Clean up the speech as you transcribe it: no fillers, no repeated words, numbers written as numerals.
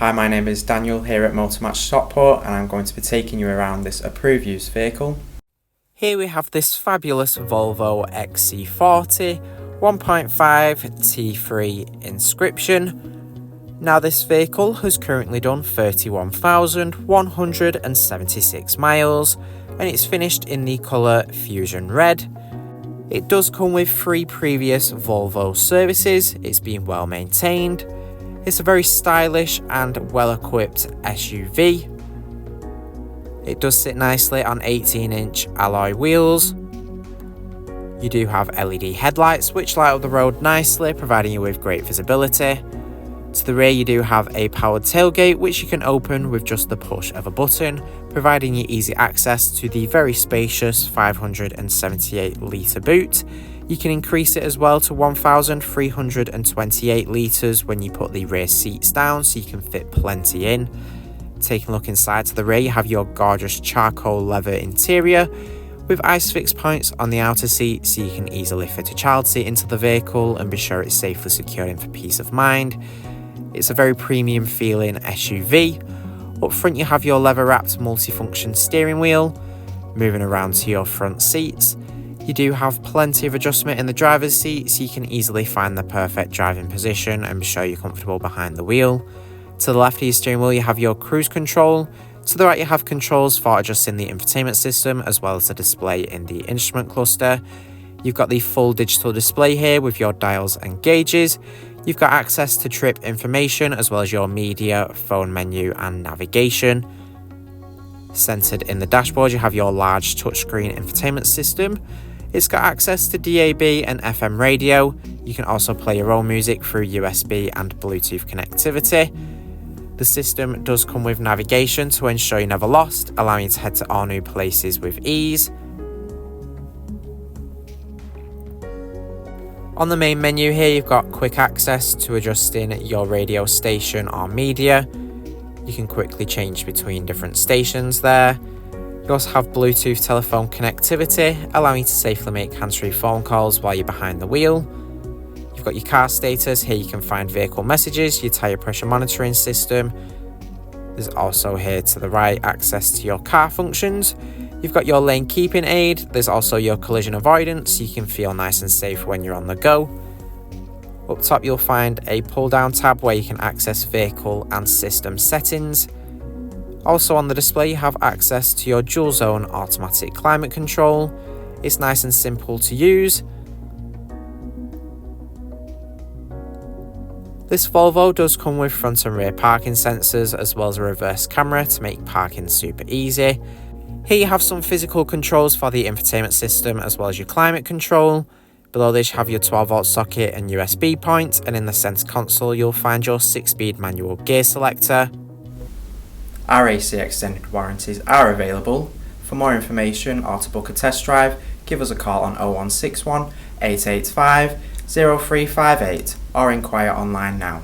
Hi, my name is Daniel here at Motor Match Stockport, and I'm going to be taking you around this approved used vehicle. Here we have this fabulous Volvo XC40 1.5 T3 Inscription. Now this vehicle has currently done 31,176 miles and it's finished in the colour Fusion Red. It does come with 3 previous Volvo services, it's been well maintained. It's a very stylish and well equipped SUV. It does sit nicely on 18-inch alloy wheels. You do have LED headlights which light up the road nicely, providing you with great visibility. To the rear you do have a powered tailgate which you can open with just the push of a button, providing you easy access to the very spacious 578 litre boot. You can increase it as well to 1,328 litres when you put the rear seats down, so you can fit plenty in. Taking a look inside to the rear, you have your gorgeous charcoal leather interior with ISOFIX points on the outer seat, so you can easily fit a child seat into the vehicle and be sure it's safely secured for peace of mind. It's a very premium feeling SUV. Up front you have your leather wrapped multifunction steering wheel. Moving around to your front seats, you do have plenty of adjustment in the driver's seat, so you can easily find the perfect driving position and be sure you're comfortable behind the wheel. To the left of your steering wheel you have your cruise control. To the right you have controls for adjusting the infotainment system as well as the display in the instrument cluster. You've got the full digital display here with your dials and gauges. You've got access to trip information as well as your media, phone menu and navigation. Centered in the dashboard you have your large touchscreen infotainment system. It's got access to DAB and FM radio. You can also play your own music through USB and Bluetooth connectivity. The system does come with navigation to ensure you're never lost, allowing you to head to all new places with ease. On the main menu here you've got quick access to adjusting your radio station or media. You can quickly change between different stations there. You also have Bluetooth telephone connectivity, allowing you to safely make hands-free phone calls while you're behind the wheel. You've got your car status, here you can find vehicle messages, your tyre pressure monitoring system. There's also here to the right access to your car functions. You've got your lane keeping aid, there's also your collision avoidance, so you can feel nice and safe when you're on the go. Up top you'll find a pull down tab where you can access vehicle and system settings. Also on the display you have access to your dual zone automatic climate control. It's nice and simple to use. This Volvo does come with front and rear parking sensors as well as a reverse camera to make parking super easy. Here you have some physical controls for the infotainment system as well as your climate control. Below this you have your 12-volt socket and USB point, and in the centre console you'll find your 6-speed manual gear selector. Our AC extended warranties are available. For more information or to book a test drive, give us a call on 0161 885 0358 or inquire online now.